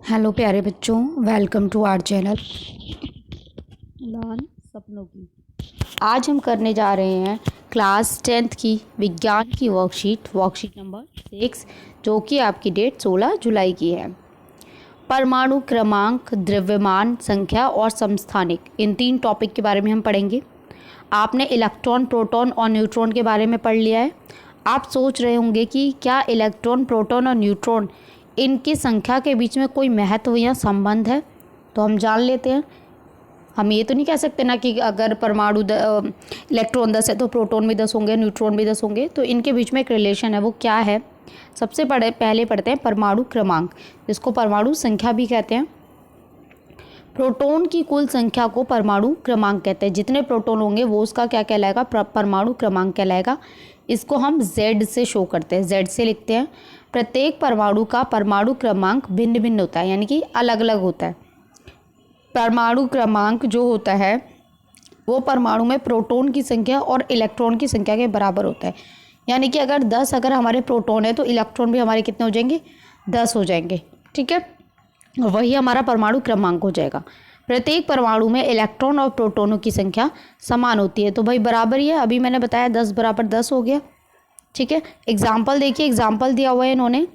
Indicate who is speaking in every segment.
Speaker 1: Hello प्यारे बच्चों, welcome to our channel उड़ान सपनों की। आज हम करने जा रहे हैं क्लास 10th की विज्ञान की वर्कशीट नंबर 6, जो कि आपकी डेट 16 जुलाई की है। परमाणु क्रमांक, द्रव्यमान संख्या और समस्थानिक, इन 3 टॉपिक के बारे में हम पढ़ेंगे। आपने इलेक्ट्रॉन, प्रोटॉन और न्यूट्रॉन के बारे में पढ़ लिया है। आप सोच रहे होंगे कि क्या इलेक्ट्रॉन, प्रोटॉन और न्यूट्रॉन इनकी संख्या के बीच में कोई महत्व या संबंध है। तो हम जान लेते हैं। हम ये तो नहीं कह सकते ना कि अगर परमाणु इलेक्ट्रॉन 10 है तो प्रोटॉन भी 10 होंगे, न्यूट्रॉन भी 10 होंगे। तो इनके बीच में एक रिलेशन है, वो क्या है। सबसे पहले पढ़ते हैं परमाणु क्रमांक, जिसको परमाणु संख्या भी कहते हैं। प्रोटॉन की कुल संख्या को परमाणु क्रमांक कहते हैं। जितने प्रोटॉन होंगे वो उसका क्या कहलाएगा, परमाणु क्रमांक कहलाएगा। इसको हम Z से शो करते हैं, Z से लिखते हैं। प्रत्येक परमाणु का परमाणु क्रमांक भिन्न भिन्न होता है, यानी कि अलग अलग होता है। परमाणु क्रमांक जो होता है वो परमाणु में प्रोटॉन की संख्या और इलेक्ट्रॉन की संख्या के बराबर होता है। यानी कि अगर 10 हमारे प्रोटॉन है तो इलेक्ट्रॉन भी हमारे कितने हो जाएंगे, 10 हो जाएंगे। ठीक है, वही हमारा परमाणु क्रमांक हो जाएगा। प्रत्येक परमाणु में इलेक्ट्रॉन और प्रोटॉनों की संख्या समान होती है, तो भाई बराबर ही है। अभी मैंने बताया 10 बराबर 10 हो गया। ठीक है, एग्जाम्पल देखिए, एग्जाम्पल दिया हुआ है इन्होंने।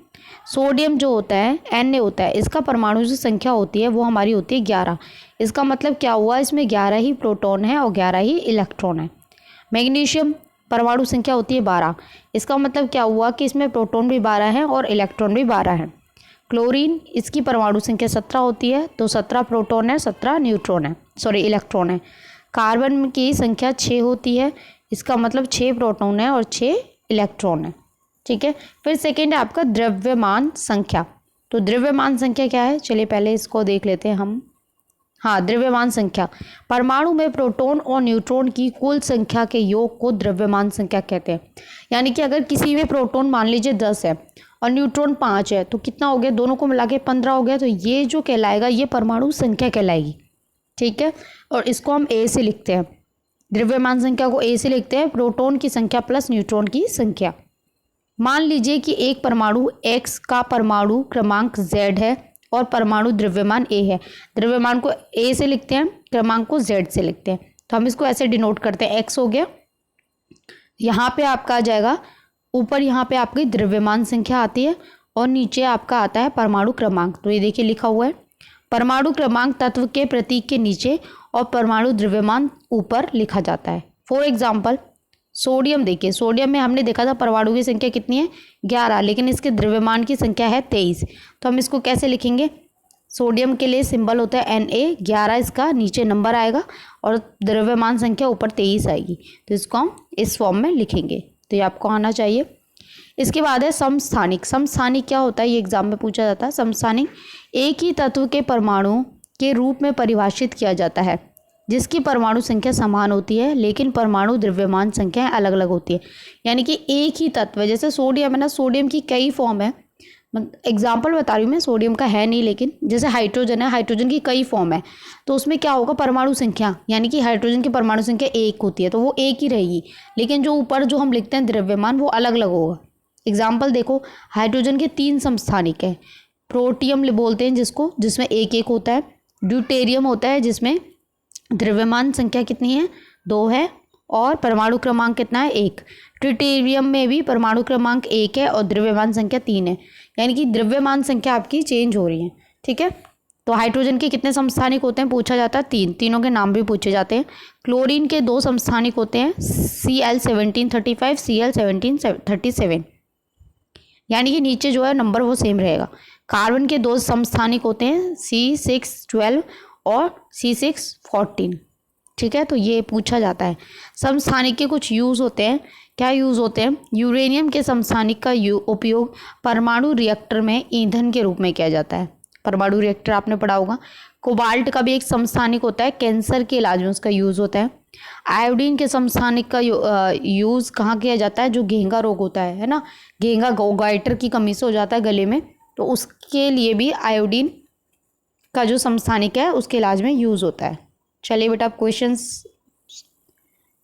Speaker 1: सोडियम जो होता है Na होता है, इसका परमाणु जो संख्या होती है वो हमारी होती है 11। इसका मतलब क्या हुआ, इसमें 11 ही प्रोटॉन है और 11 ही इलेक्ट्रॉन है। मैग्नीशियम परमाणु संख्या होती है 12। इसका मतलब क्या हुआ कि इसमें प्रोटॉन भी 12 है और इलेक्ट्रॉन भी 12 है। क्लोरीन, इसकी परमाणु संख्या 17 होती है, तो 17 प्रोटॉन है, 17 न्यूट्रॉन है, सॉरी इलेक्ट्रॉन है। कार्बन की संख्या 6 होती है, इसका मतलब 6 प्रोटॉन है और 6 इलेक्ट्रॉन है। ठीक है, फिर सेकेंड है आपका द्रव्यमान संख्या। तो द्रव्यमान संख्या क्या है, चलिए पहले इसको देख लेते हैं हम। हाँ, द्रव्यमान संख्या, परमाणु में प्रोटॉन और न्यूट्रॉन की कुल संख्या के योग को द्रव्यमान संख्या कहते हैं। यानी कि अगर किसी में प्रोटॉन मान लीजिए 10 है और न्यूट्रॉन 5 है, तो कितना हो गया, दोनों को मिला के 15 हो गया। तो ये जो कहलाएगा ये परमाणु संख्या कहलाएगी। ठीक है, और इसको हम A से लिखते हैं, द्रव्यमान संख्या को A से लिखते हैं, प्रोटॉन की संख्या प्लस न्यूट्रॉन की संख्या। मान लीजिए कि एक परमाणु X का परमाणु क्रमांक Z है और परमाणु द्रव्यमान A है। द्रव्यमान को A से लिखते हैं, क्रमांक को Z से लिखते हैं। तो हम इसको ऐसे डिनोट करते हैं, X हो गया, यहाँ पे आपका आ जाएगा ऊपर, यहाँ पे आपकी द्रव्यमान संख्या आती है और नीचे आपका आता है परमाणु क्रमांक। तो ये देखिए लिखा हुआ है, परमाणु क्रमांक तत्व के प्रतीक के नीचे और परमाणु द्रव्यमान ऊपर लिखा जाता है। फॉर एग्जाम्पल सोडियम, देखिए सोडियम में हमने देखा था परमाणु की संख्या कितनी है, 11, लेकिन इसके द्रव्यमान की संख्या है 23। तो हम इसको कैसे लिखेंगे, सोडियम के लिए सिंबल होता है Na, 11 इसका नीचे नंबर आएगा और द्रव्यमान संख्या ऊपर 23 आएगी। तो इसको हम इस फॉर्म में लिखेंगे, तो ये आपको आना चाहिए। इसके बाद है समस्थानिक। समस्थानिक क्या होता है, ये एग्जाम में पूछा जाता है। समस्थानिक एक ही तत्व के परमाणु के रूप में परिभाषित किया जाता है जिसकी परमाणु संख्या समान होती है लेकिन परमाणु द्रव्यमान संख्या अलग अलग होती है। यानी कि एक ही तत्व, जैसे सोडियम है ना, सोडियम की कई फॉर्म है। एग्जाम्पल बता रही हूँ मैं, सोडियम का है नहीं, लेकिन जैसे हाइड्रोजन है, हाइड्रोजन की कई फॉर्म है। तो उसमें क्या होगा, परमाणु संख्या, यानी कि हाइड्रोजन की परमाणु संख्या 1 होती है तो वो 1 ही रहेगी, लेकिन जो ऊपर जो हम लिखते हैं द्रव्यमान वो अलग अलग होगा। एग्जाम्पल देखो, हाइड्रोजन के 3 समस्थानिक है। प्रोटियम बोलते हैं जिसको, जिसमें 1 होता है। ड्यूटेरियम होता है जिसमें द्रव्यमान संख्या कितनी है, 2 है और परमाणु क्रमांक कितना है, 1। ट्रिटियम में भी परमाणु क्रमांक 1 है और द्रव्यमान संख्या 3 है। यानी कि द्रव्यमान संख्या आपकी चेंज हो रही है। ठीक है, तो हाइड्रोजन के कितने समस्थानिक होते हैं पूछा जाता है, 3। तीनों के नाम भी पूछे जाते हैं। क्लोरीन के 2 समस्थानिक होते हैं, Cl1735, Cl1737। यानी कि नीचे जो है नंबर वो सेम रहेगा। कार्बन के 2 समस्थानिक होते हैं, C612 और C614। ठीक है, तो ये पूछा जाता है। समस्थानिक के कुछ यूज़ होते हैं, क्या यूज़ होते हैं, यूरेनियम के समस्थानिक का उपयोग परमाणु रिएक्टर में ईंधन के रूप में किया जाता है। परमाणु रिएक्टर आपने पढ़ा होगा। कोबाल्ट का भी एक समस्थानिक होता है, कैंसर के इलाज में उसका यूज़ होता है। आयोडीन के समस्थानिक का यूज़ कहाँ किया जाता है, जो घेंगा रोग होता है ना, घेंगा गाइटर की कमी से हो जाता है गले में, तो उसके लिए भी आयोडीन का जो समस्थानिक है उसके इलाज में यूज़ होता है। चलिए बेटा, अब क्वेश्चंस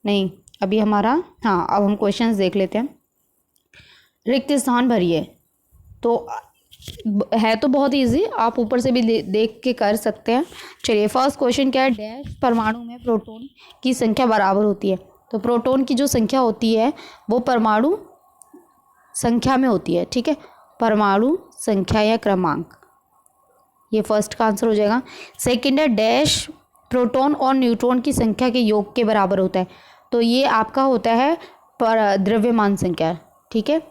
Speaker 1: नहीं, अभी हमारा, हाँ अब हम क्वेश्चंस देख लेते हैं। रिक्त स्थान भरिए। तो है तो बहुत इजी, आप ऊपर से भी देख के कर सकते हैं। चलिए फर्स्ट क्वेश्चन क्या है, डैश परमाणु में प्रोटॉन की संख्या बराबर होती है। तो प्रोटॉन की जो संख्या होती है वो परमाणु संख्या में होती है, ठीक है, परमाणु संख्या या क्रमांक, ये फर्स्ट का आंसर हो जाएगा। सेकंड है, डैश प्रोटॉन और न्यूट्रॉन की संख्या के योग के बराबर होता है। तो ये आपका होता है पर द्रव्यमान संख्या, ठीक है,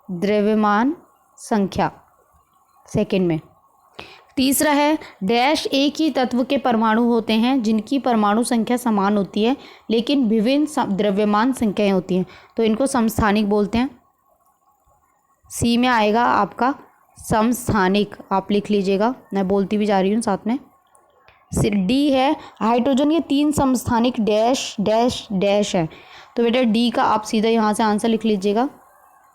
Speaker 1: द्रव्यमान संख्या सेकंड में। तीसरा है, डैश एक ही तत्व के परमाणु होते हैं जिनकी परमाणु संख्या समान होती है लेकिन विभिन्न द्रव्यमान संख्याएं होती हैं, तो इनको समस्थानिक बोलते हैं। सी में आएगा आपका समस्थानिक, आप लिख लीजिएगा, मैं बोलती भी जा रही हूँ साथ में। डी है, हाइड्रोजन के 3 समस्थानिक डैश डैश डैश है। तो बेटा डी का आप सीधा यहाँ से आंसर लिख लीजिएगा।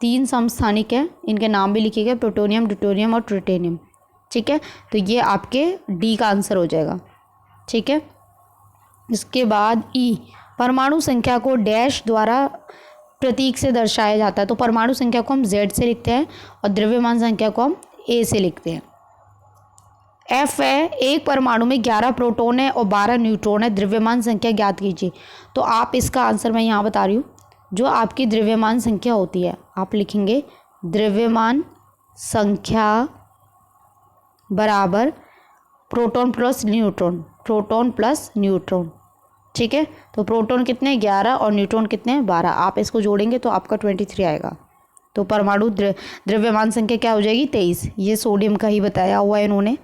Speaker 1: 3 समस्थानिक हैं, इनके नाम भी लिखिएगा, प्लूटोनियम, ड्यूटेरियम और ट्रिटिनियम, ठीक है। तो ये आपके डी का आंसर हो जाएगा, ठीक है। इसके बाद ई, परमाणु संख्या को डैश द्वारा प्रतीक से दर्शाया जाता है। तो परमाणु संख्या को हम Z से लिखते हैं और द्रव्यमान संख्या को हम A से लिखते हैं। F है, एक परमाणु में 11 प्रोटॉन है और 12 न्यूट्रॉन है, द्रव्यमान संख्या ज्ञात कीजिए। तो आप इसका आंसर मैं यहाँ बता रही हूँ, जो आपकी द्रव्यमान संख्या होती है आप लिखेंगे द्रव्यमान संख्या बराबर प्रोटॉन प्लस न्यूट्रॉन, ठीक है। तो प्रोटॉन कितने 11 और न्यूट्रॉन कितने 12, आप इसको जोड़ेंगे तो आपका 23 आएगा। तो परमाणु द्रव्यमान संख्या क्या हो जाएगी 23। ये सोडियम का ही बताया हुआ है इन्होंने।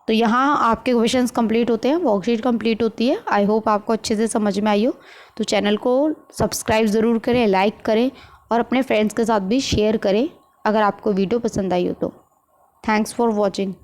Speaker 1: तो यहाँ आपके क्वेश्चंस कंप्लीट होते हैं, वर्कशीट कंप्लीट होती है। आई होप आपको अच्छे से समझ में आई हो। तो चैनल को सब्सक्राइब ज़रूर करें, लाइक करें और अपने फ्रेंड्स के साथ भी शेयर करें अगर आपको वीडियो पसंद आई हो तो। Thanks for watching.